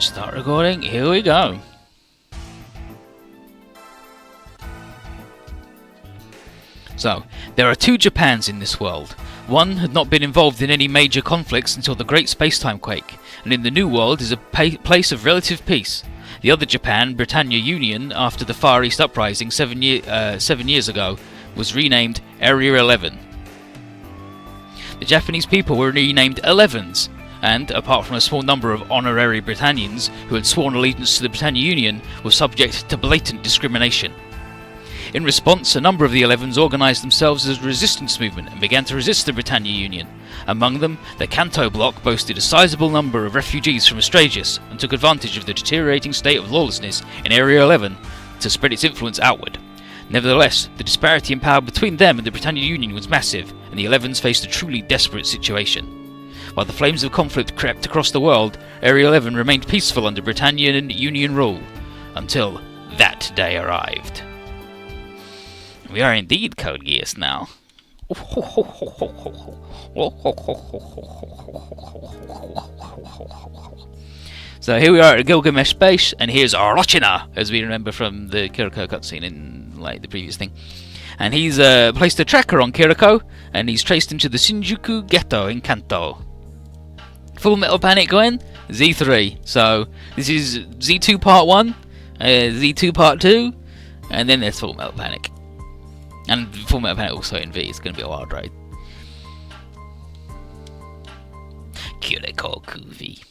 Start recording, here we go. So, there are two Japans in this world. One had not been involved in any major conflicts until the Great Space-Time Quake, and in the New World is a place of relative peace. The other Japan, Britannia Union, after the Far East Uprising 7 years ago, was renamed Area 11. The Japanese people were renamed 11s, and, apart from a small number of honorary Britannians who had sworn allegiance to the Britannia Union, were subject to blatant discrimination. In response, a number of the 11s organised themselves as a resistance movement and began to resist the Britannia Union. Among them, the Kanto bloc boasted a sizable number of refugees from Austrasia and took advantage of the deteriorating state of lawlessness in Area 11 to spread its influence outward. Nevertheless, the disparity in power between them and the Britannia Union was massive, and the 11s faced a truly desperate situation. While the flames of conflict crept across the world, Area 11 remained peaceful under Britannia Union rule, until that day arrived. We are indeed Code Geass now. So here we are at Gilgamesh Base, and here's Orochina, as we remember from the Kiriko cutscene in the previous thing. And he's placed a tracker on Kiriko, and he's traced him to the Shinjuku ghetto in Kanto. Full Metal Panic Gwen, Z3. So this is Z2 Part 1, Z2 Part 2, and then there's Full Metal Panic. And Full Metal Panic also in V, it's going to be a wild ride. Kiriko Kuvi.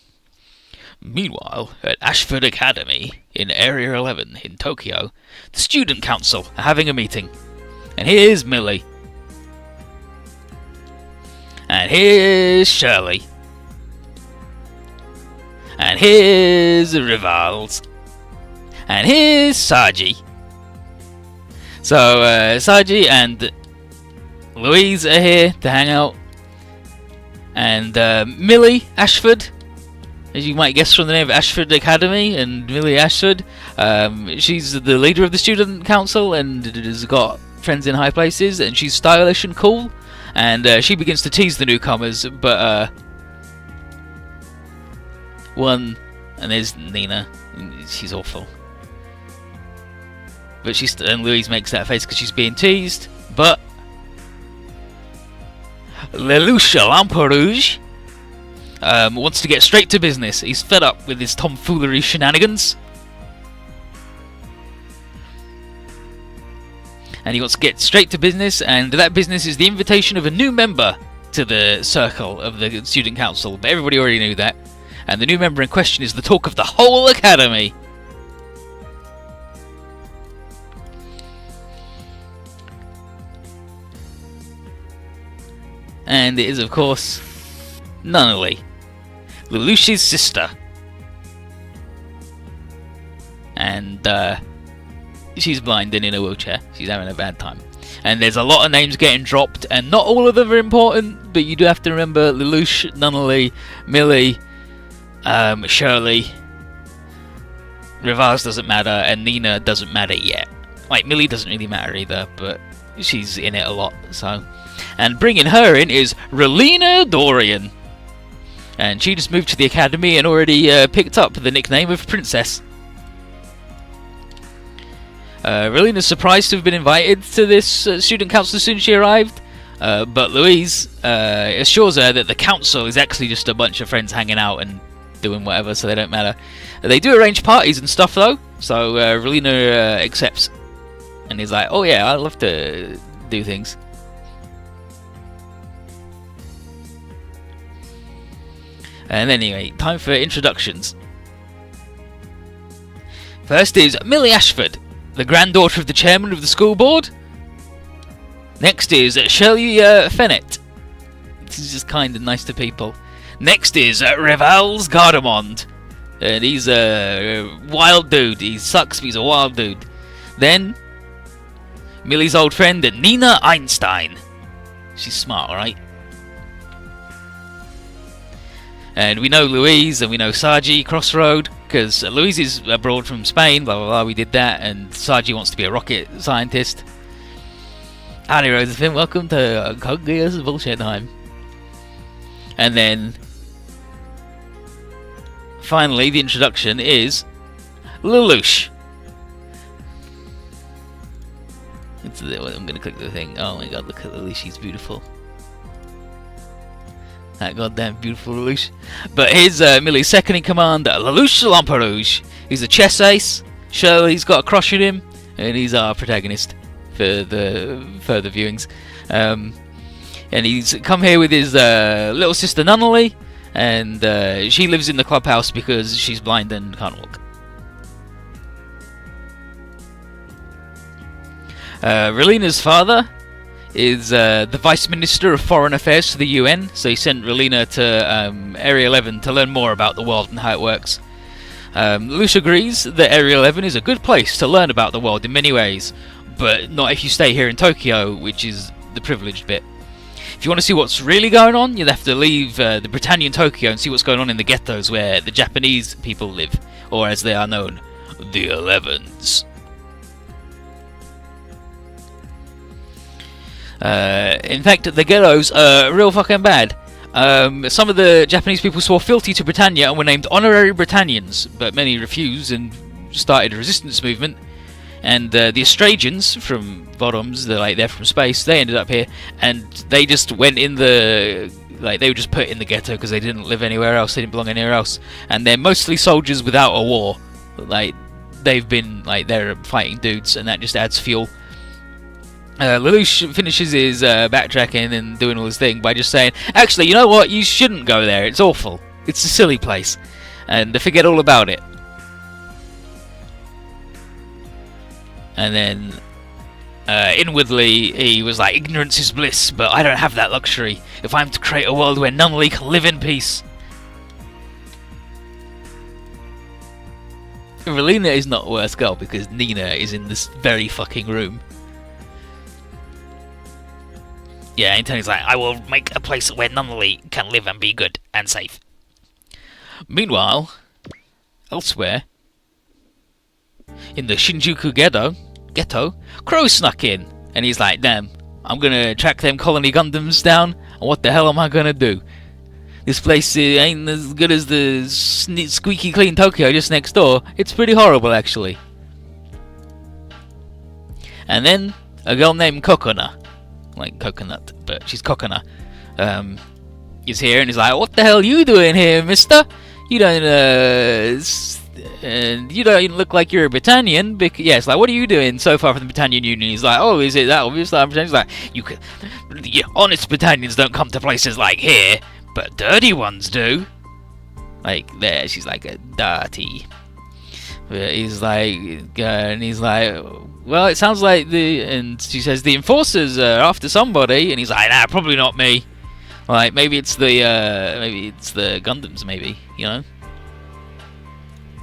Meanwhile, at Ashford Academy, in Area 11 in Tokyo, the Student Council are having a meeting. And here's Millie. And here's Shirley. And here's Rivals. And here's Saji. So, Saji and Louise are here to hang out. And Millie Ashford, as you might guess from the name of Ashford Academy, and Millie Ashford, she's the leader of the student council and has got friends in high places, and she's stylish and cool. And she begins to tease the newcomers, but and there's Nina, she's awful. But and Louise makes that face because she's being teased. But Lelouch Lamperouge wants to get straight to business. He's fed up with his tomfoolery shenanigans, and he wants to get straight to business. And that business is the invitation of a new member to the circle of the student council. But everybody already knew that. And the new member in question is the talk of the whole academy. And it is, of course, Nunnally, Lelouch's sister. And she's blind and in a wheelchair. She's having a bad time. And there's a lot of names getting dropped, and not all of them are important, but you do have to remember Lelouch, Nunnally, Millie, Shirley, Rivaz doesn't matter, and Nina doesn't matter yet. Like, Millie doesn't really matter either, but she's in it a lot, so... And bringing her in is Relina Dorian. And she just moved to the academy and already picked up the nickname of Princess. Relina's surprised to have been invited to this student council as soon as she arrived. But Louise assures her that the council is actually just a bunch of friends hanging out and doing whatever, so they don't matter. They do arrange parties and stuff though, so Relina accepts. And he's like, oh yeah, I'd love to do things. And anyway, time for introductions. First is Millie Ashford, the granddaughter of the chairman of the school board. Next is Shirley Fennett. This is just kind and nice to people. Next is Revals Gardemond. And he's a wild dude. He sucks, but he's a wild dude. Then, Millie's old friend, Nina Einstein. She's smart, right? And we know Louise, and we know Saji Crossroad, because Louise is abroad from Spain, blah blah blah, we did that, and Saji wants to be a rocket scientist. Howdy Rosephine, welcome to Code Geass Bullshit Time. And then finally, the introduction is Lelouch. I'm going to click the thing. Oh my god, look at Lelouch, she's beautiful. That goddamn beautiful Lelouch. But here's Millie's second in command, Lelouch Lamperouge. He's a chess ace. Sure, he's got a crush on him, and he's our protagonist for the further viewings. And he's come here with his little sister Nunnally, and she lives in the clubhouse because she's blind and can't walk. Relina's father is the Vice Minister of Foreign Affairs for the UN, so he sent Relina to Area 11 to learn more about the world and how it works. Lelouch agrees that Area 11 is a good place to learn about the world in many ways, but not if you stay here in Tokyo, which is the privileged bit. If you want to see what's really going on, you'll have to leave the Britannian Tokyo and see what's going on in the ghettos where the Japanese people live, or as they are known, the 11s. In fact, the ghettos are real fucking bad. Some of the Japanese people swore fealty to Britannia and were named honorary Britannians, but many refused and started a resistance movement. And the Australians from Bottoms, they're from space, they ended up here, and they just went in they were just put in the ghetto because they didn't live anywhere else, they didn't belong anywhere else. And they're mostly soldiers without a war. They've been, they're fighting dudes, and that just adds fuel. Lelouch finishes his backtracking and doing all his thing by just saying, actually, you know what, you shouldn't go there, it's awful, it's a silly place, and forget all about it. And then inwardly he was like, ignorance is bliss, but I don't have that luxury if I'm to create a world where Nunnally can live in peace. Relina is not a worse girl because Nina is in this very fucking room. Yeah, and Tony's like, I will make a place where Nunnally can live and be good and safe. Meanwhile, elsewhere, in the Shinjuku ghetto, Crow snuck in, and he's like, damn, I'm gonna track them colony Gundams down, and what the hell am I gonna do? This place ain't as good as the squeaky clean Tokyo just next door. It's pretty horrible, actually. And then, a girl named Kokona, like coconut, but she's Kokona, is here, and he's like, what the hell are you doing here, mister? You don't look like you're a Britannian. Yeah, it's like, what are you doing so far from the Britannian Union? He's like, oh, is it that obvious? He's like, honest Britannians don't come to places like here, but dirty ones do. Like, there, she's like, a dirty. But he's like, well, it sounds like and she says, the enforcers are after somebody, and he's like, nah, probably not me. Like, maybe it's the Gundams, maybe, you know?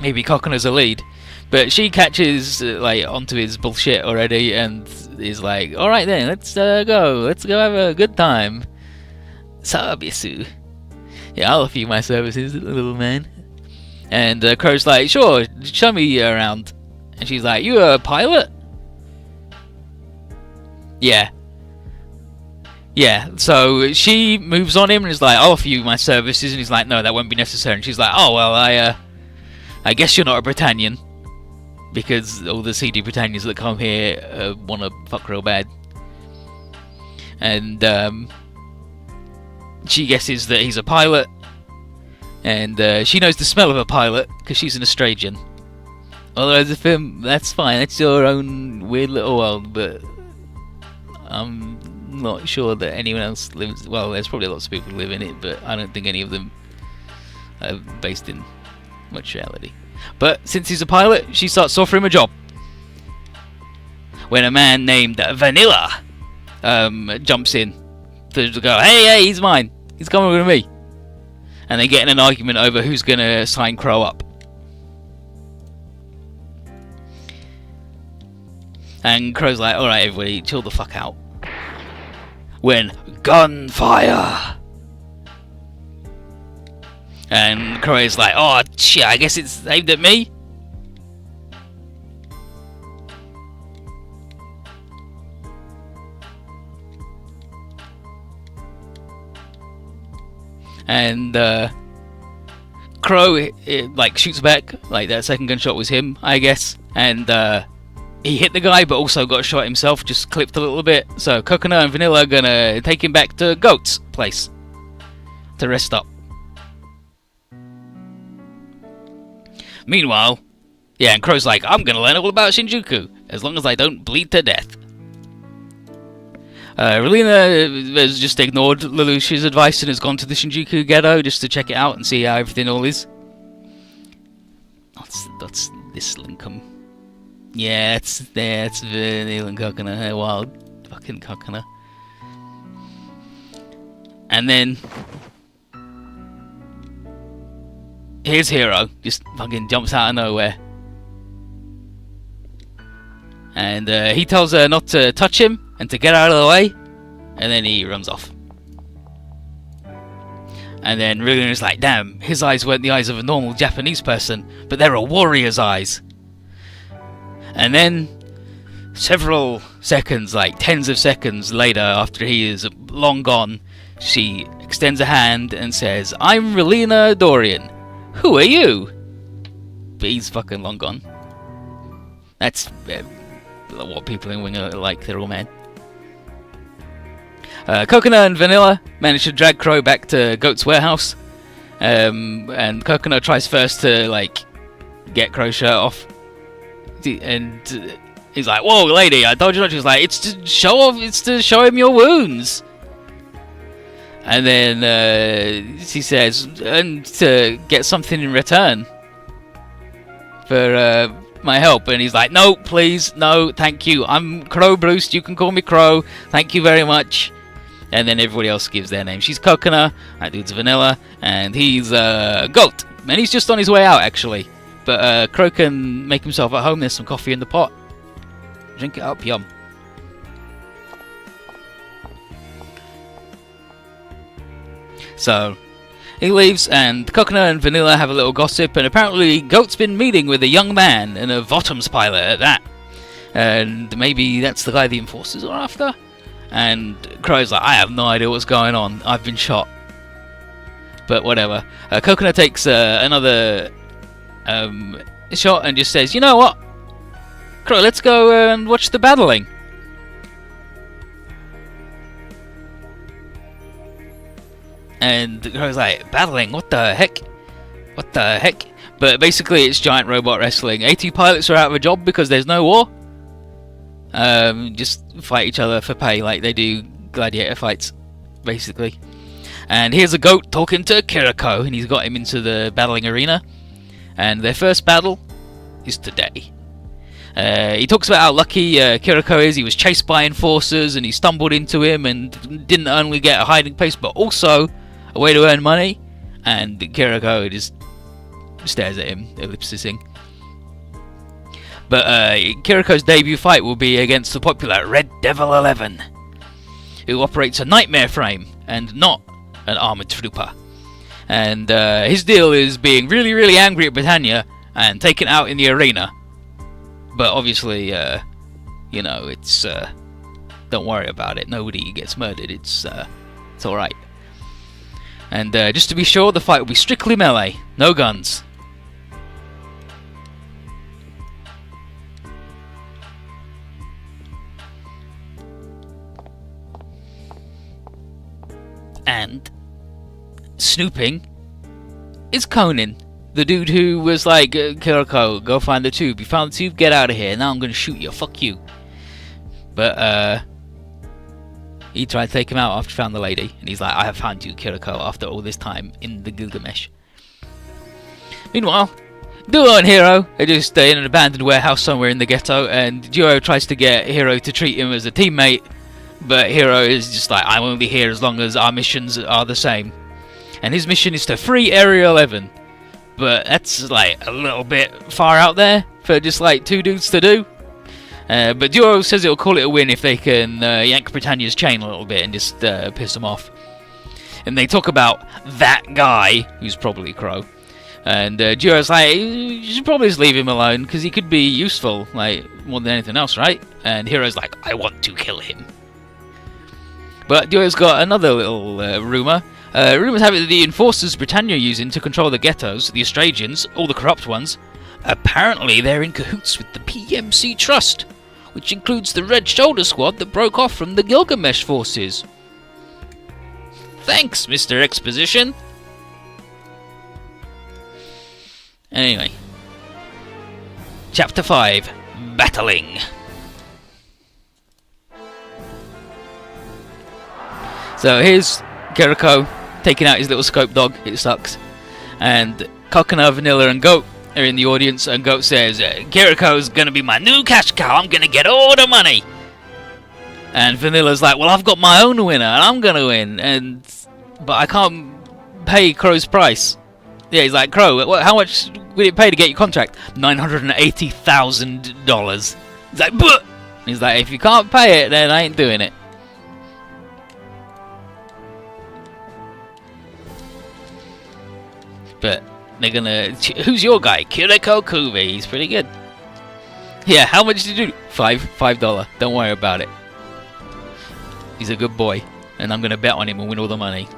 Maybe Kokona's a lead. But she catches, onto his bullshit already, and is like, alright then, let's go have a good time. Sabisu. Yeah, I'll offer you my services, little man. And Crow's like, sure, show me around. And she's like, you a pilot? Yeah. Yeah, so she moves on him and is like, I'll offer you my services. And he's like, no, that won't be necessary. And she's like, oh, well, I guess you're not a Britannian. Because all the seedy Britannians that come here want to fuck real bad. And she guesses that he's a pilot. And she knows the smell of a pilot because she's an Australian. Although as a film, that's fine. That's your own weird little world. But I'm not sure that anyone else lives. Well, there's probably lots of people who live in it, but I don't think any of them are based in much reality. But since he's a pilot, she starts to offer him a job. When a man named Vanilla jumps in to go, hey, he's mine. He's coming with me. And they get in an argument over who's going to sign Crow up. And Crow's like, alright everybody, chill the fuck out. When gunfire! And Crow is like, oh shit, I guess it's aimed at me? And Crow like shoots back, like that second gunshot was him, I guess, and he hit the guy, but also got shot himself, just clipped a little bit. So Coconut and Vanilla are gonna take him back to Goat's place to rest up. Meanwhile, yeah, and Crow's like, I'm gonna learn all about Shinjuku, as long as I don't bleed to death. Relina has just ignored Lelouch's advice and has gone to the Shinjuku ghetto just to check it out and see how everything all is. That's this Lincoln. Yeah, it's Vanilla and Coconut, wild fucking Coconut. And then here's Hero, just fucking jumps out of nowhere. And he tells her not to touch him and to get out of the way, and then he runs off. And then Rilla's like, damn, his eyes weren't the eyes of a normal Japanese person, but they're a warrior's eyes. And then several seconds, like tens of seconds later, after he is long gone, she extends a hand and says, I'm Relina Dorian. Who are you? But he's fucking long gone. That's what people in Wing are like, they're all mad. Coconut and Vanilla manage to drag Crow back to Goat's warehouse. And Coconut tries first to, like, get Crow's shirt off. And he's like, whoa, lady, I told you not. She's like, it's to show him your wounds. And then she says, and to get something in return for my help. And he's like, no, please, no, thank you. I'm Crow Bruce, you can call me Crow. Thank you very much. And then everybody else gives their name. She's Coconut, that dude's Vanilla, and he's Goat. And he's just on his way out, actually. But Crow can make himself at home. There's some coffee in the pot. Drink it up, yum. So he leaves, and Coconut and Vanilla have a little gossip, and apparently Goat's been meeting with a young man, and a Bottoms pilot at that. And maybe that's the guy the enforcers are after? And Crow's like, I have no idea what's going on. I've been shot. But whatever. Coconut takes another shot and just says, you know what? Crow, let's go and watch the battling. And Crow's like, battling? What the heck? What the heck? But basically it's giant robot wrestling. AT pilots are out of a job because there's no war. Just fight each other for pay like they do gladiator fights, basically. And here's a Goat talking to Kiriko, and he's got him into the battling arena. And their first battle is today. He talks about how lucky Kiriko is. He was chased by enforcers, and he stumbled into him, and didn't only get a hiding place, but also a way to earn money. And Kiriko just stares at him, ellipsising. But Kiriko's debut fight will be against the popular Area11, who operates a nightmare frame and not an armoured trooper. And his deal is being really, really angry at Britannia and taken out in the arena. But obviously, you know, it's don't worry about it. Nobody gets murdered. It's all right. And just to be sure, the fight will be strictly melee, no guns. And snooping is Conan, the dude who was like, Kiriko, go find the tube. You found the tube, get out of here. Now I'm gonna shoot you. Fuck you. But he tried to take him out after he found the lady, and he's like, I have found you, Kiriko, after all this time in the Gilgamesh. Meanwhile, Duo and Hero are just in an abandoned warehouse somewhere in the ghetto, and Duo tries to get Hero to treat him as a teammate. But Hero is just like, I'm only here as long as our missions are the same. And his mission is to free Area 11. But that's like a little bit far out there for just like two dudes to do. But Duo says it'll call it a win if they can yank Britannia's chain a little bit and just piss them off. And they talk about that guy, who's probably Crow. And Duo's like, you should probably just leave him alone because he could be useful, like more than anything else, right? And Hero's like, I want to kill him. But Duo's got another little rumour. Rumours have it that the enforcers Britannia are using to control the ghettos, the Australians, all the corrupt ones, apparently they're in cahoots with the PMC Trust, which includes the Red Shoulder Squad that broke off from the Gilgamesh forces. Thanks, Mr. Exposition. Anyway. Chapter 5. Battling. So here's Kiriko taking out his little scope dog. It sucks. And Coconut, Vanilla and Goat are in the audience, and Goat says, Kiriko's gonna be my new cash cow, I'm gonna get all the money. And Vanilla's like, well, I've got my own winner and I'm gonna win, but I can't pay Crow's price. Yeah, he's like, Crow, how much would it pay to get your contract? $980,000. He's like, but he's like, if you can't pay it, then I ain't doing it. But they're gonna. Who's your guy? Kiriko Kubi. He's pretty good. Yeah, how much did you do? $5. Don't worry about it. He's a good boy, and I'm gonna bet on him and win all the money.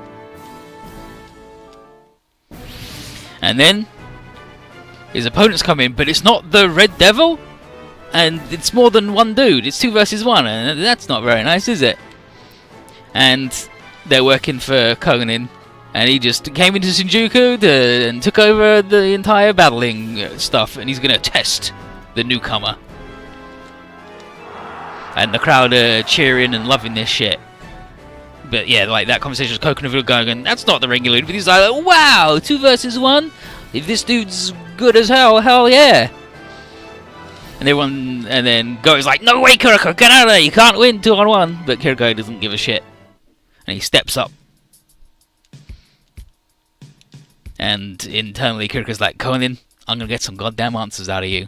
And then his opponents come in, but it's not the Red Devil, and it's more than one dude. It's 2 versus 1, and that's not very nice, is it? And they're working for Conan. And he just came into Shinjuku and took over the entire battling stuff, and he's going to test the newcomer. And the crowd are cheering and loving this shit. But yeah, like that conversation with Coconut going, that's not the regular dude. But he's like, wow, 2 versus 1? If this dude's good as hell yeah. And everyone, and then Go's like, no way, Kiriko, get out of there, you can't win 2-on-1. But Kiriko doesn't give a shit. And he steps up. And internally, Kiriko's like, Conan, I'm gonna get some goddamn answers out of you.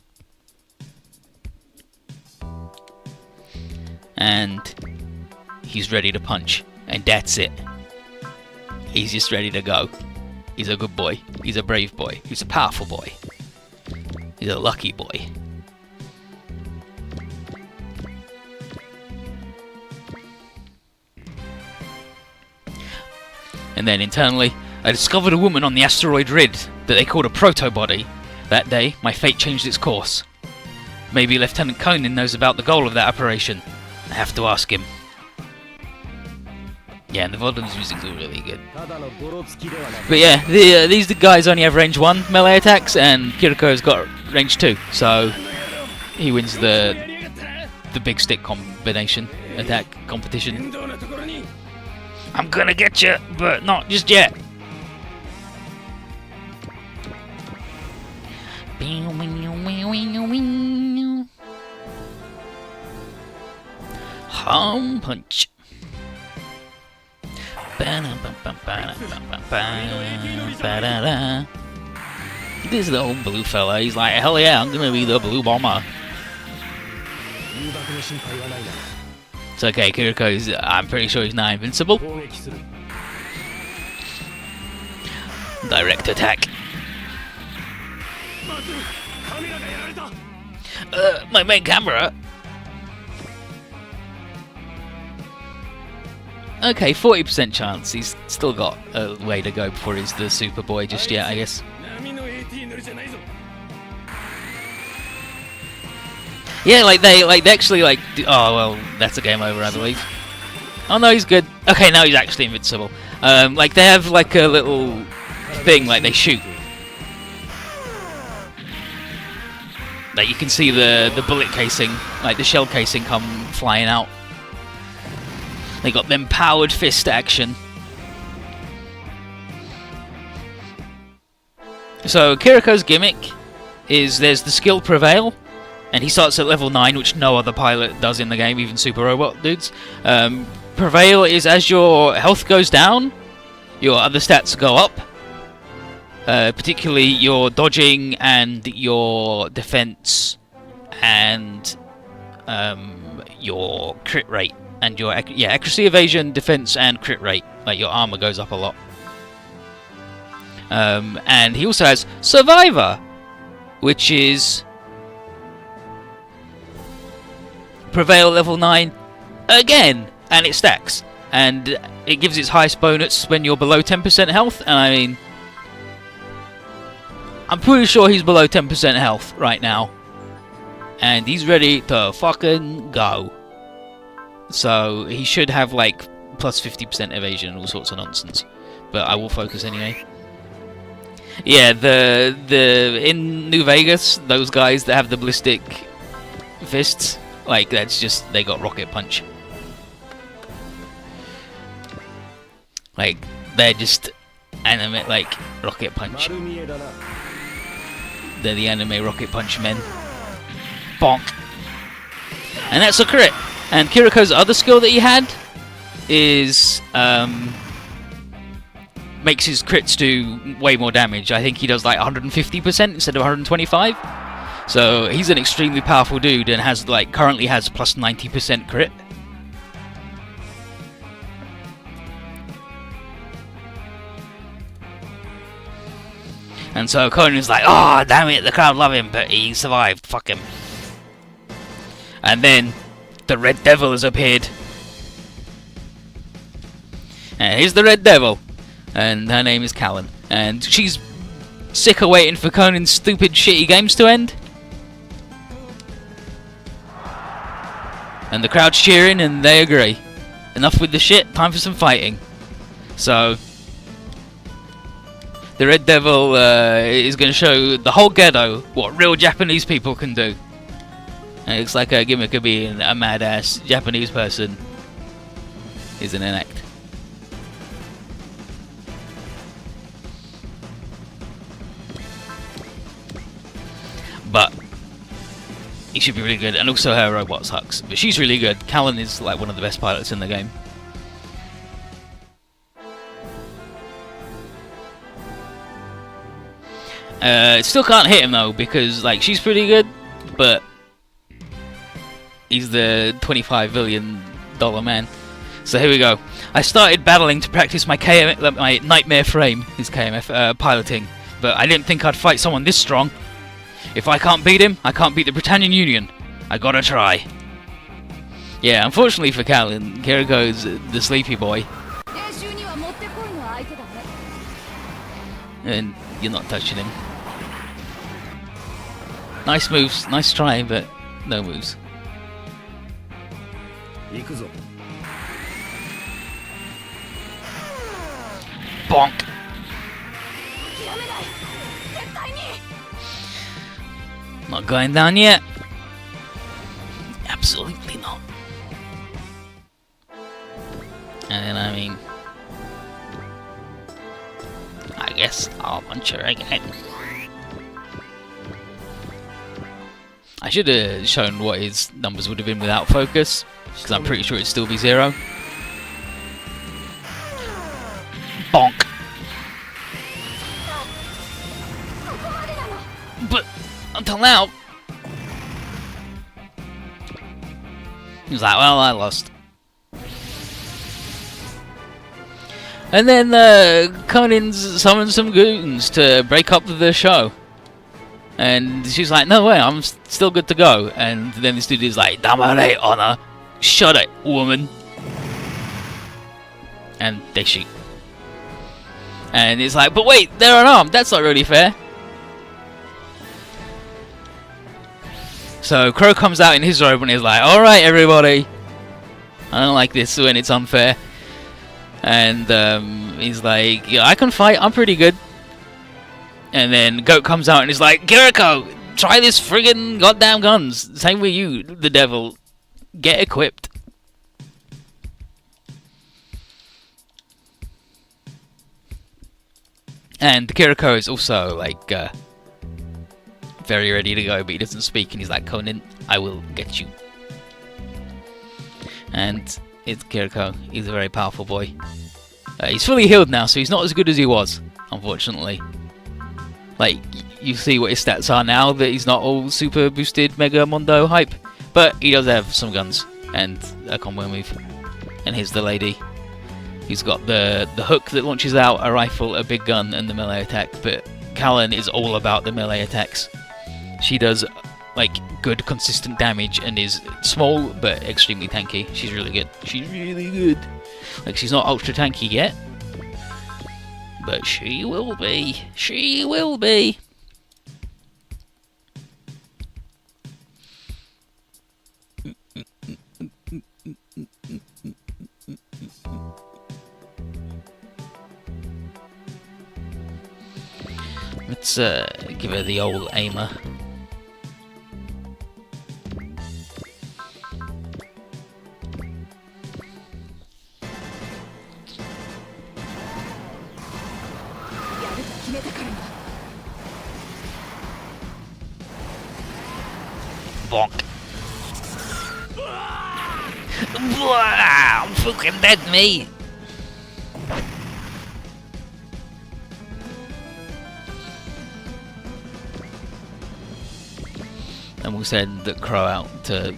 And he's ready to punch. And that's it. He's just ready to go. He's a good boy. He's a brave boy. He's a powerful boy. He's a lucky boy. And then internally, I discovered a woman on the asteroid Rid that they called a proto-body. That day, my fate changed its course. Maybe Lieutenant Conan knows about the goal of that operation. I have to ask him. Yeah, and the Voldem's music is really good. But yeah, these guys only have range 1 melee attacks, and Kiriko's got range 2, so he wins the big stick combination attack competition. I'm gonna get you, but not just yet. Home punch. This little blue fella, he's like, hell yeah, I'm gonna be the blue bomber. It's okay, Kiriko's, I'm pretty sure he's now invincible. Direct attack. My main camera. Okay, 40% chance. He's still got a way to go before he's the Superboy just yet, I guess. Yeah, they actually oh well, that's a game over, I believe. Oh no, he's good. Okay, now he's actually invincible. They have like a little thing, like they shoot. Like you can see the bullet casing, like the shell casing come flying out. They got them powered fist action. So Kiriko's gimmick is there's the skill Prevail, and he starts at level 9, which no other pilot does in the game, even Super Robot dudes. Prevail is as your health goes down, your other stats go up. Particularly your dodging and your defense and your crit rate and your accuracy, evasion, defense, and crit rate. Like your armor goes up a lot. And he also has Survivor, which is Prevail level 9 again, and it stacks. and it gives its highest bonus when you're below 10% health. And I mean, I'm pretty sure he's below 10% health right now, and he's ready to fucking go. So he should have like plus 50% evasion and all sorts of nonsense. But I will focus anyway. Yeah, the in New Vegas, those guys that have the ballistic fists, like that's just, they got rocket punch. Like they're just anime like rocket punch. They're the anime rocket punch men. Bonk. And that's a crit. And Kiriko's other skill that he had is makes his crits do way more damage. I think he does like 150% instead of 125. So he's an extremely powerful dude and has like currently has plus 90% crit. And so Conan's like, oh damn it, the crowd love him, but he survived, fuck him. And then the Red Devil has appeared. And here's the Red Devil. And her name is Callan. And she's sick of waiting for Conan's stupid, shitty games to end. And the crowd's cheering and they agree. Enough with the shit, time for some fighting. So the Red Devil is going to show the whole ghetto what real Japanese people can do. And it's like a gimmick of being a mad-ass Japanese person isn't an act. But he should be really good, and also her robot sucks. But she's really good. Callan is like one of the best pilots in the game. Still can't hit him though, because like she's pretty good, but he's the $25 billion man. So here we go. I started battling to practice my my Nightmare Frame, his KMF piloting, but I didn't think I'd fight someone this strong. If I can't beat him, I can't beat the Britannian Union. I gotta try. Yeah, unfortunately for Callan, Kiriko's the sleepy boy. And you're not touching him. Nice moves, nice try, but no moves. Bonk! Not going down yet. Absolutely not. And I mean, I guess I'll punch her again. I should have shown what his numbers would have been without focus, because I'm pretty sure it'd still be 0. Bonk. But until now, he was like, well, I lost. And then Conan's summoned some goons to break up the show. And she's like, no way, I'm still good to go. And then this dude is like, Damare, honor. Shut it, woman. And they shoot. And it's like, but wait, they're unarmed. That's not really fair. So Crow comes out in his robe and is like, alright everybody, I don't like this when it's unfair. And he's like, yeah, I can fight, I'm pretty good. And then Goat comes out and is like, Kiriko, try this friggin' goddamn guns. Same with you, the devil. Get equipped. And Kiriko is also like very ready to go, but he doesn't speak, and he's like, Conan, I will get you. And it's Kiriko. He's a very powerful boy. He's fully healed now, so he's not as good as he was, unfortunately. Like, you see what his stats are now, that he's not all super boosted Mega Mondo hype. But he does have some guns, and a combo move. And here's the lady. He's got the hook that launches out a rifle, a big gun, and the melee attack. But Callan is all about the melee attacks. She does like good consistent damage and is small but extremely tanky. She's really good. She's really good. Like, she's not ultra tanky yet, but she will be. She will be. Let's give her the old aimer. Bonk. I'm fucking dead, mate. And we'll send the Crow out to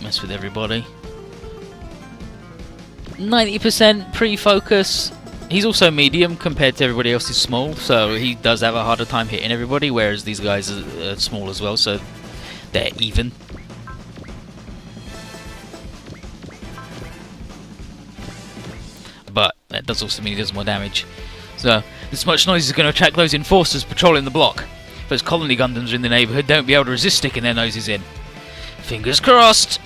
mess with everybody. 90% pre-focus. He's also medium compared to everybody else is small, so he does have a harder time hitting everybody, whereas these guys are small as well, so they're even. But that does also mean he does more damage. So this much noise is going to attract those enforcers patrolling the block. If those colony Gundams are in the neighbourhood, they won't be able to resist sticking their noses in. Fingers crossed!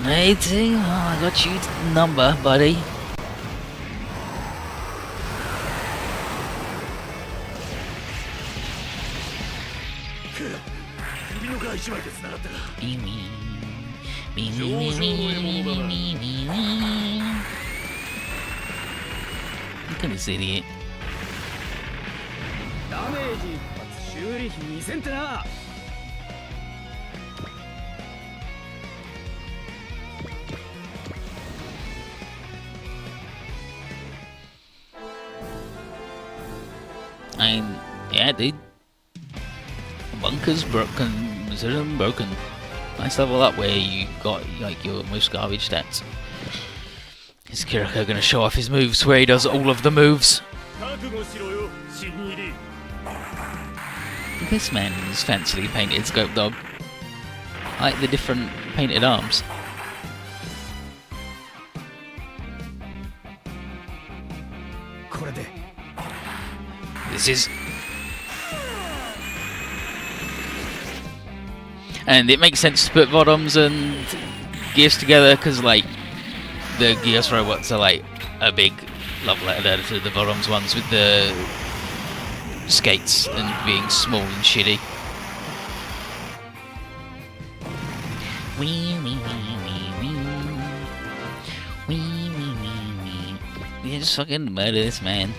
Matey, I got you number, buddy. Look at this idiot. Yeah, dude. Bunker's broken. Consider them broken. Nice level up where you got like your most garbage stats. Is Kiriko gonna show off his moves where he does all of the moves? This man is fancily painted Scope Dog. I like the different painted arms. This is... And it makes sense to put bottoms and gears together because, like, the Gears robots are like a big love letter to the bottoms ones with the skates and being small and shitty. Yeah, just fucking murder this man.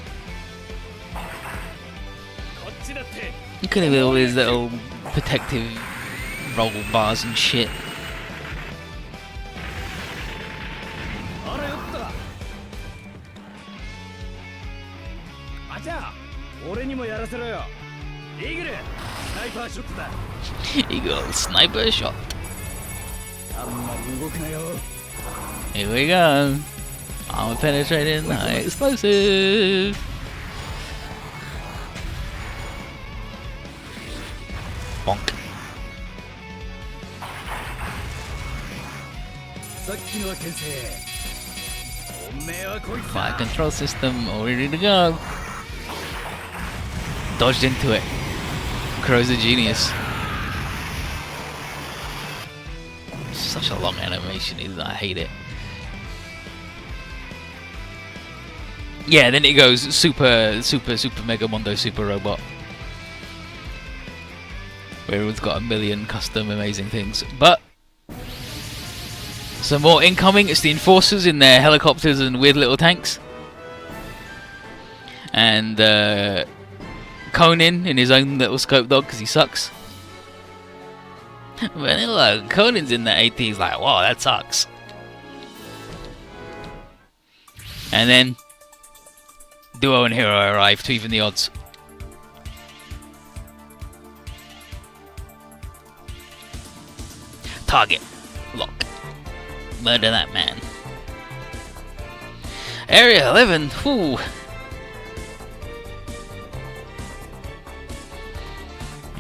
You could have all these little protective roll bars and shit. Eagle sniper shot. Here we go. Armor penetrating, high explosive. Bonk. Fire control system all ready to go. Dodged into it. Crow's a genius. Such a long animation, I hate it. Yeah, then it goes super mega mondo super robot. Where everyone's got a million custom amazing things. But some more incoming. It's the enforcers in their helicopters and weird little tanks. And Conan in his own little scope dog because he sucks. Vanilla, Conan's in the AT, he's like, wow, that sucks. And then Duo and Hero arrive to even the odds. Target. Lock. Murder that man. Area 11. Whew.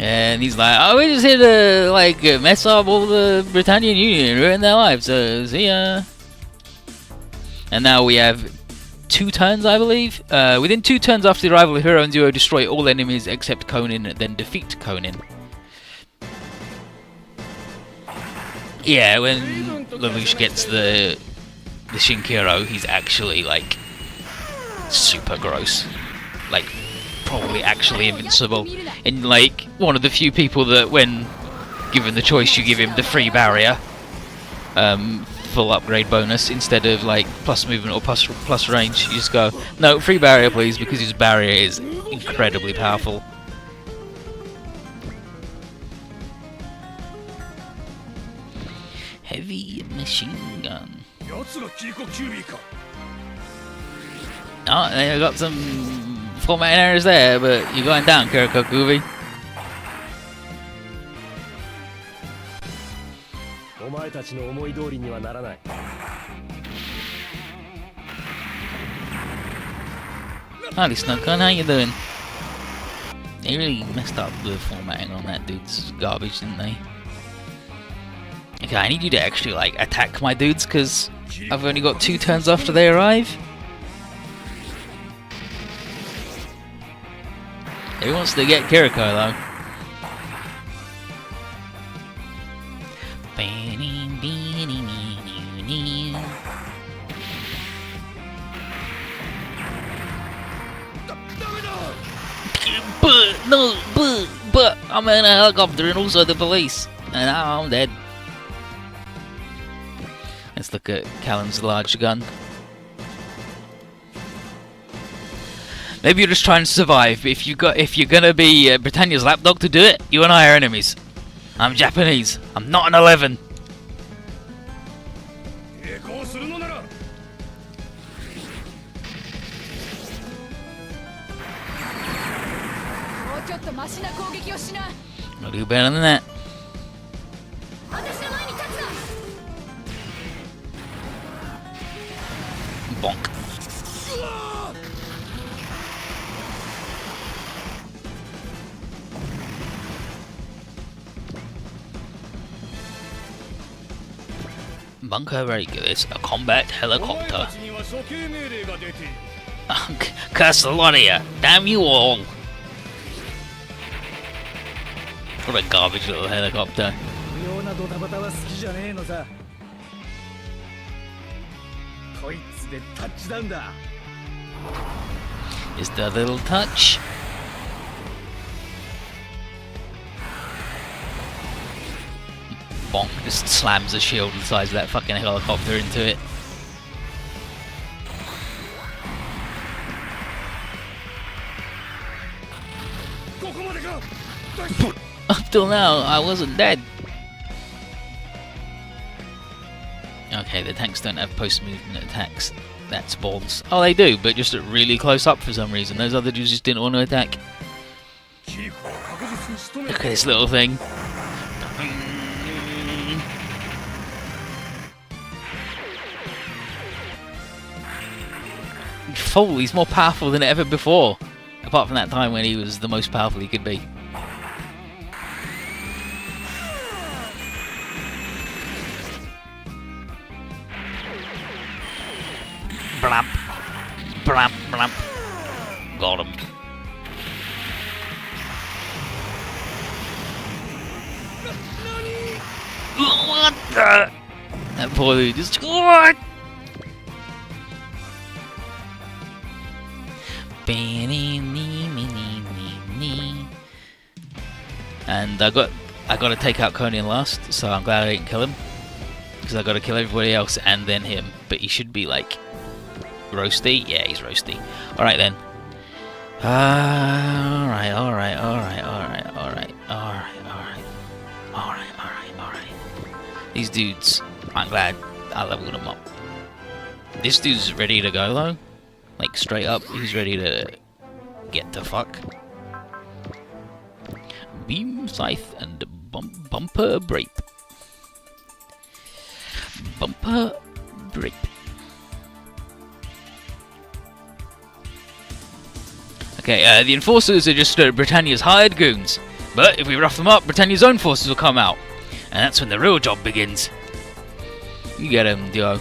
And he's like, oh, we're just here to, like, mess up all the Britannian Union, ruin their lives, so see ya. And now we have 2 turns, I believe. Within 2 turns after the arrival of Hero and Duo, destroy all enemies except Conan, then defeat Conan. Yeah, when Lelouch gets the Shinkiro, he's actually, like, super gross. Like, probably actually invincible. And, like, one of the few people that, when given the choice, you give him the free barrier. Full upgrade bonus instead of like plus movement or plus range. You just go, no, free barrier please, because his barrier is incredibly powerful. Heavy machine gun. Oh, they got some formatting errors there, but you're going down, Kiriko Kubi. Holy Snowcon, how you doing? They really messed up the formatting on that dude's garbage, didn't they? Okay, I need you to actually like attack my dudes, because I've only got 2 turns after they arrive. He wants to get Kiriko though. But I'm in a helicopter and also the police, and now I'm dead. Let's look at Callum's large gun. Maybe you're just trying to survive. If you're gonna be Britannia's lapdog to do it, you and I are enemies. I'm Japanese. I'm not an 11. I'll do better than that. Bonk. Bunker, very good. It's a combat helicopter. Curse the lot of you. Damn you all. What a garbage little helicopter. Is the little touch? Bonk, just slams the shield the size of that fucking helicopter into it. Up till now, I wasn't dead. Okay, the tanks don't have post-movement attacks. That's balls. Oh, they do, but just at really close up for some reason. Those other dudes just didn't want to attack. Look at this little thing. Full, he's more powerful than ever before. Apart from that time when he was the most powerful he could be. Blamp. Blamp, blamp. Got him. What the? That poor dude just... What? And I got to take out Conan last, so I'm glad I didn't kill him, because I got to kill everybody else and then him. But he should be like roasty. Yeah, he's roasty. All right then. All right. These dudes, I'm glad I leveled them up. This dude's ready to go though. Like straight up, he's ready to get the fuck. Beam, scythe, and bumper brape. Bumper brape. Okay, the enforcers are just Britannia's hired goons. But if we rough them up, Britannia's own forces will come out. And that's when the real job begins. You get him, Dio.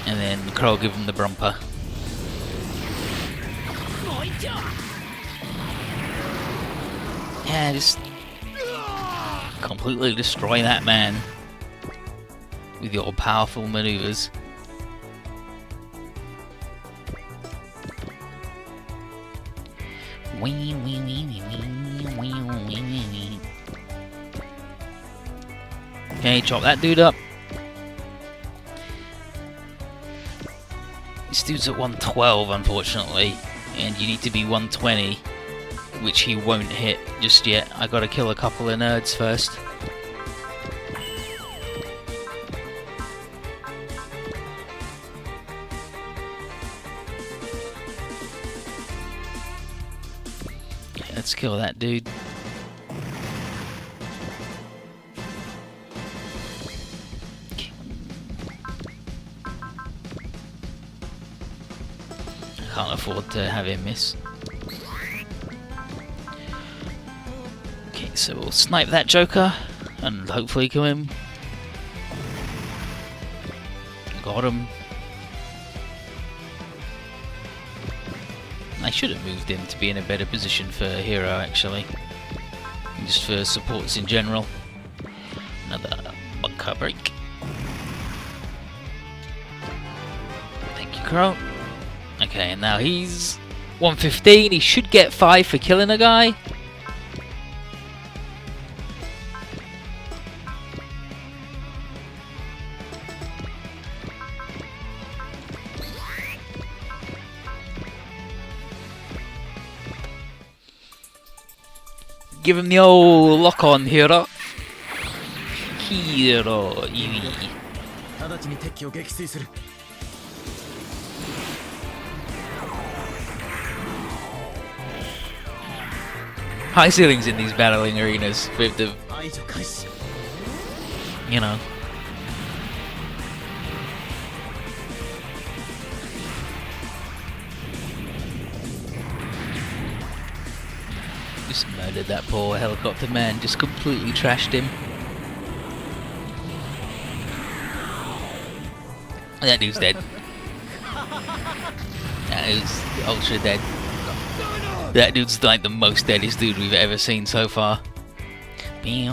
And then Crow will give him the bumper. Yeah, just completely destroy that man with your powerful maneuvers. Okay, chop that dude up. This dude's at 112, unfortunately, and you need to be 120, which he won't hit just yet. I gotta kill a couple of nerds first. Okay, let's kill that dude. Can't afford to have him miss. Okay, so we'll snipe that Joker and hopefully kill him. Got him. I should have moved him to be in a better position for hero, actually. Just for supports in general. Another bunker break. Thank you, Crow. Okay, and now he's 115. He should get 5 for killing a guy. Give him the old lock on, Hero. Hero, Yui. High ceilings in these battling arenas with the, you know. Just murdered that poor helicopter man, just completely trashed him. That dude's dead. That dude's ultra dead. That dude's like the most deadest dude we've ever seen so far. Okay,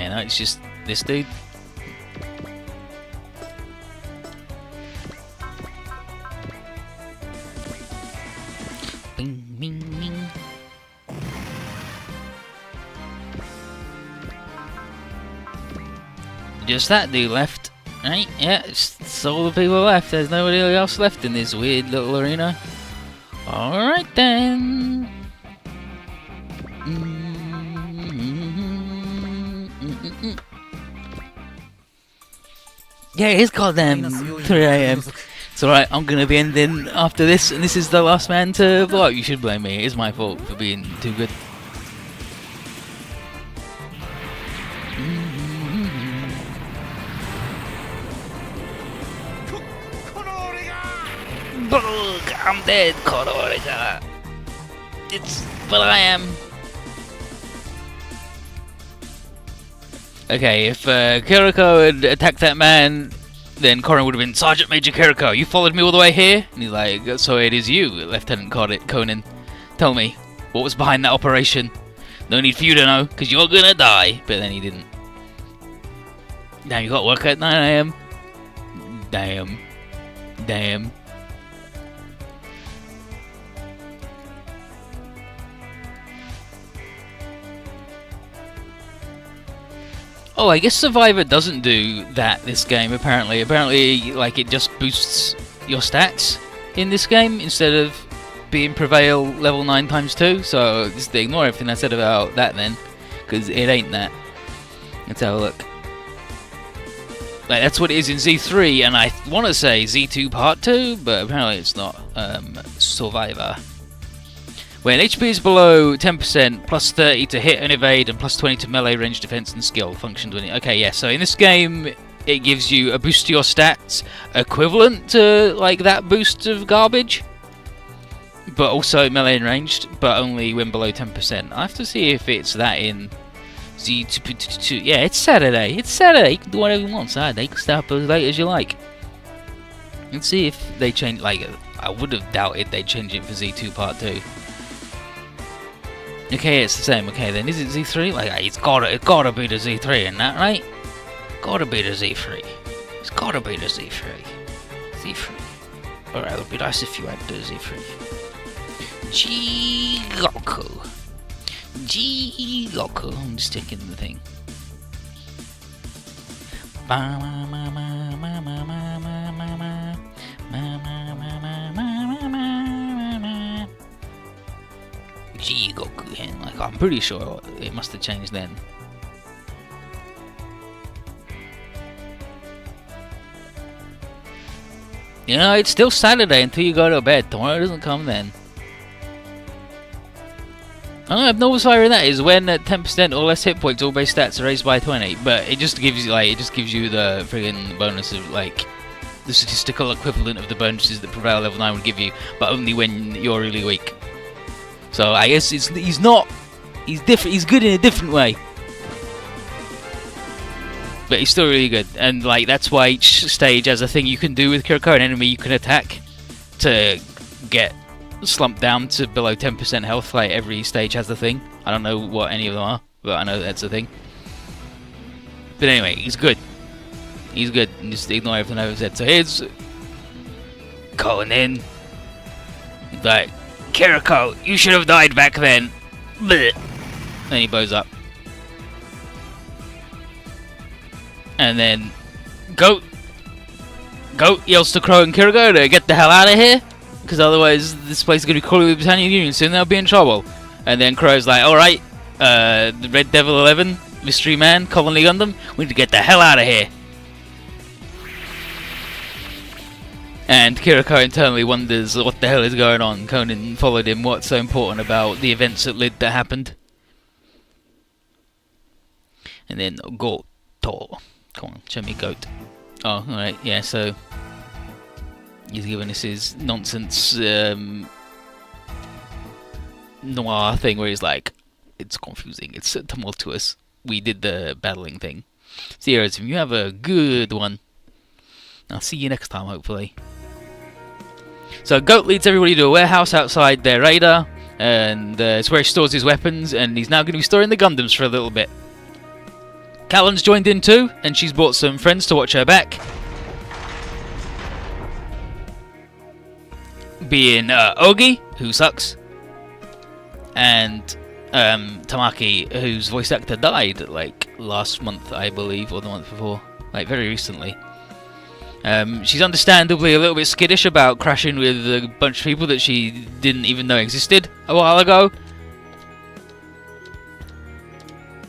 now it's just this dude. Just that dude left. Right, yeah, it's all the people left. There's nobody else left in this weird little arena. Alright then. Yeah, it is goddamn 3 AM. It's alright, I'm gonna be ending after this, and this is the last man to blow up. You should blame me, it is my fault for being too good. I'm dead, Kororiga. But I am. Okay, if Kiriko had attacked that man, then Corin would have been Sergeant Major Kiriko. You followed me all the way here? And he's like, so it is you, Lieutenant Conan. Tell me, what was behind that operation? No need for you to know, because you're gonna die. But then he didn't. Damn, you got work at 9 AM? Damn. Damn. Oh, I guess Survivor doesn't do that this game, apparently. Apparently, like, it just boosts your stats in this game instead of being Prevail level 9 times 2. So, just ignore everything I said about that then, because it ain't that. Let's have a look. Like, that's what it is in Z3, and I want to say Z2 Part 2, but apparently it's not Survivor. When HP is below 10%, plus 30 to hit and evade, and plus 20 to melee, range, defense, and skill functions when it. Okay, yeah. So in this game, it gives you a boost to your stats equivalent to like that boost of garbage, but also melee and ranged, but only when below 10%. I have to see if it's that in Z2.1. Yeah, it's Saturday. It's Saturday. You can do whatever you want Saturday. You can stay up as late as you like. Let's see if they change. Like, I would have doubted they'd change it for Z2 Part 2. Okay, it's the same. Okay, then is it Z3? Like, it's gotta be the Z3, isn't that right? Gotta be the Z3. It's gotta be the Z3. Z3. Alright, it would be nice if you had the Z3. G-Goku. G-Goku. I'm just taking the thing. G-Goku, like, I'm pretty sure it must have changed then. You know, it's still Saturday until you go to bed. Tomorrow doesn't come then. I have no desire in that is when at 10% or less hit points, all base stats are raised by 20. But it just gives you the friggin' bonus of like the statistical equivalent of the bonuses that Prevail level 9 would give you, but only when you're really weak. So I guess he's different. He's good in a different way. But he's still really good, and like that's why each stage has a thing you can do with Kiriko, an enemy you can attack to get slumped down to below 10% health. Like every stage has a thing. I don't know what any of them are, but I know that's a thing. But anyway, he's good. He's good. And just ignore everything I've said. So here's going in. He's like, Kiriko, you should have died back then. Blech. And he blows up. And then Goat yells to Crow and Kiriko to get the hell out of here, because otherwise this place is going to be calling the Britannian Union soon, they'll be in trouble. And then Crow's like, alright, the Red Devil 11, Mystery Man, Colony Gundam, we need to get the hell out of here. And Kiriko internally wonders what the hell is going on. Conan followed him, what's so important about the events at Lid that happened. And then Goat. Come on, show me Goat. Oh, alright, yeah, so he's giving us his nonsense noir thing where he's like, it's confusing, it's tumultuous. We did the battling thing. See you, you have a good one. I'll see you next time, hopefully. So Goat leads everybody to a warehouse outside their radar, and it's where he stores his weapons, and he's now going to be storing the Gundams for a little bit. Callan's joined in too, and she's brought some friends to watch her back. Being Ogi, who sucks, and Tamaki, whose voice actor died like last month, I believe, or the month before, like very recently. She's understandably a little bit skittish about crashing with a bunch of people that she didn't even know existed a while ago.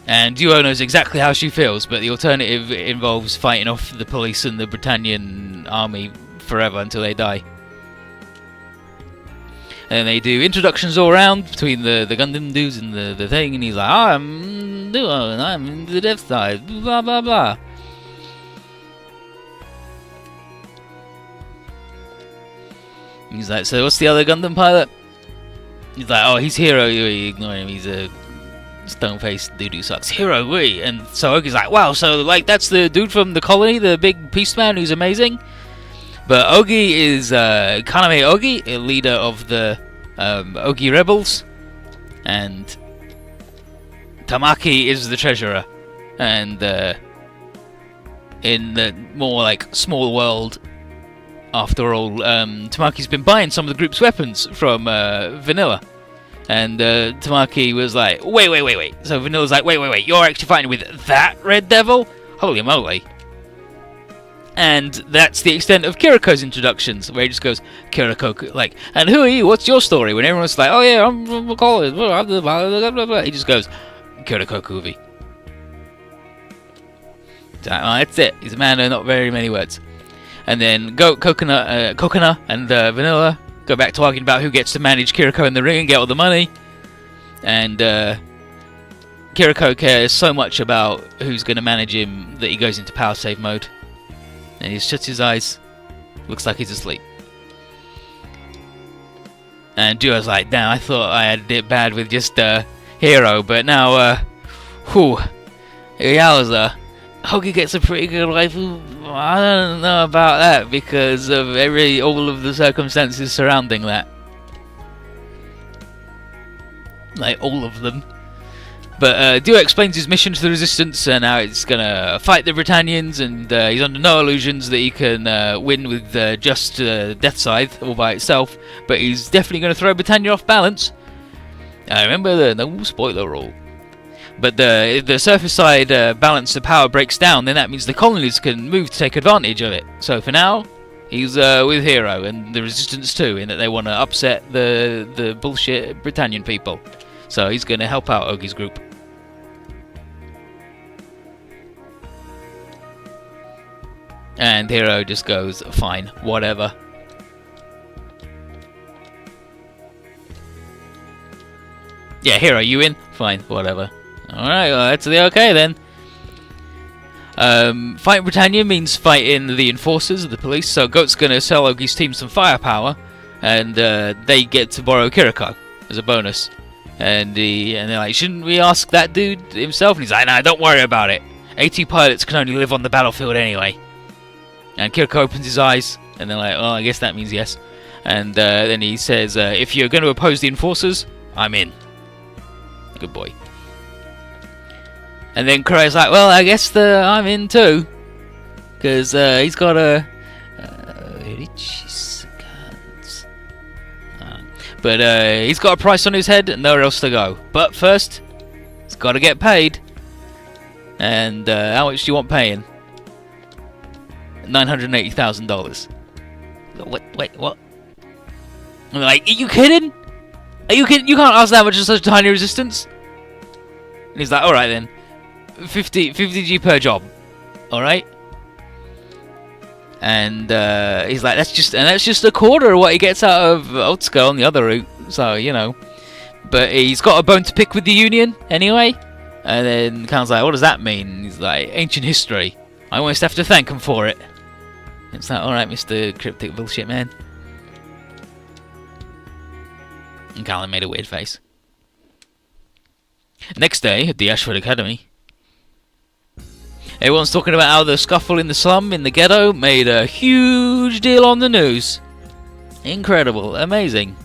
And Duo knows exactly how she feels, but the alternative involves fighting off the police and the Britannian army forever until they die. And they do introductions all around between the Gundam dudes and the thing, and he's like, I'm Duo, and I'm the Death Side, blah blah blah. And he's like, so what's the other Gundam pilot? He's like, oh, he's Hero, you ignore him, he's a stone-faced dude who sucks. Hero, we. And so Ogi's like, wow, so like that's the dude from the colony, the big peace man who's amazing. But Ogi is Kaname Ogi, a leader of the Ogi rebels, and Tamaki is the treasurer. And in the more like small world, after all, Tamaki's been buying some of the group's weapons from Vanilla. And Tamaki was like, wait. So Vanilla's like, wait, you're actually fighting with that Red Devil? Holy moly. And that's the extent of Kiriko's introductions, where he just goes, Kiriko, like, and who are you? What's your story? When everyone's like, oh yeah, I'm from college, he just goes, Kiriko Kuvi. That's it. He's a man of not very many words. And then Coconut and Vanilla go back to arguing about who gets to manage Kiriko in the ring and get all the money. And Kiriko cares so much about who's going to manage him that he goes into power save mode. And he shuts his eyes. Looks like he's asleep. And Duo's like, damn, I thought I had it bad with just Hero, but now, yowza. Hoagie gets a pretty good life. I don't know about that because of all of the circumstances surrounding that. Like, all of them. But Duo explains his mission to the Resistance and how it's gonna fight the Britannians, and he's under no illusions that he can win with just Death Scythe all by itself, but he's definitely gonna throw Britannia off balance. Remember the no spoiler rule. But if the surface side balance of power breaks down, then that means the colonies can move to take advantage of it. So for now, he's with Hero and the Resistance too, in that they want to upset the bullshit Britannian people. So he's going to help out Ogie's group. And Hero just goes, fine, whatever. Yeah, Hero, you in? Fine, whatever. Alright, well, that's the okay then. Fighting Britannia means fighting the enforcers of the police, so Goat's gonna sell Ogie's team some firepower, and they get to borrow Kiriko as a bonus. And they're like, shouldn't we ask that dude himself? And he's like, nah, don't worry about it. AT pilots can only live on the battlefield anyway. And Kiriko opens his eyes, and they're like, oh, I guess that means yes. And then he says, if you're going to oppose the enforcers, I'm in. Good boy. And then Kurai's like, well, I guess I'm in too. Because he's got a... But he's got a price on his head and nowhere else to go. But first, he's got to get paid. And how much do you want paying? $980,000. Wait, what? I'm like, are you kidding? Are you kidding? You can't ask that much for such tiny Resistance. And he's like, alright then. 50G per job. Alright? And he's like, that's just a quarter of what he gets out of Otsuka on the other route. So, you know. But he's got a bone to pick with the Union, anyway. And then Khan's like, what does that mean? And he's like, ancient history. I almost have to thank him for it. It's like, alright, Mr. Cryptic Bullshit Man. And Callan made a weird face. Next day, at the Ashford Academy, everyone's talking about how the scuffle in the slum in the ghetto made a huge deal on the news. Incredible. Amazing.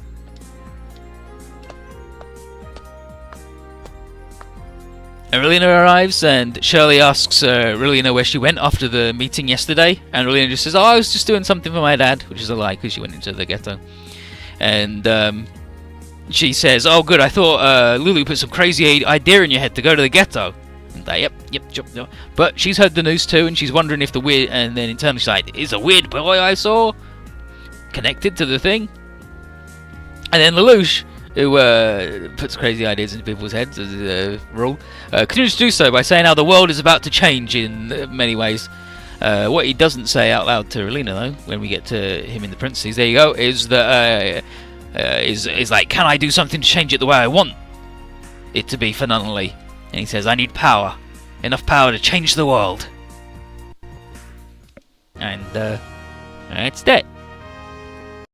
Relina arrives and Shirley asks Relina where she went after the meeting yesterday, and Relina just says, oh, I was just doing something for my dad, which is a lie because she went into the ghetto. And she says, oh good, I thought Lulu put some crazy idea in your head to go to the ghetto. And yep. But she's heard the news too, and she's wondering if the weird, and then internally she's like, is a weird boy I saw connected to the thing? And then Lelouch, who puts crazy ideas into people's heads as a rule, continues to do so by saying how the world is about to change in many ways. What he doesn't say out loud to Relina, though, when we get to him in the parentheses, there you go, is that is like, can I do something to change it the way I want it to be for Nunnally? And he says, I need power. Enough power to change the world. And that's that.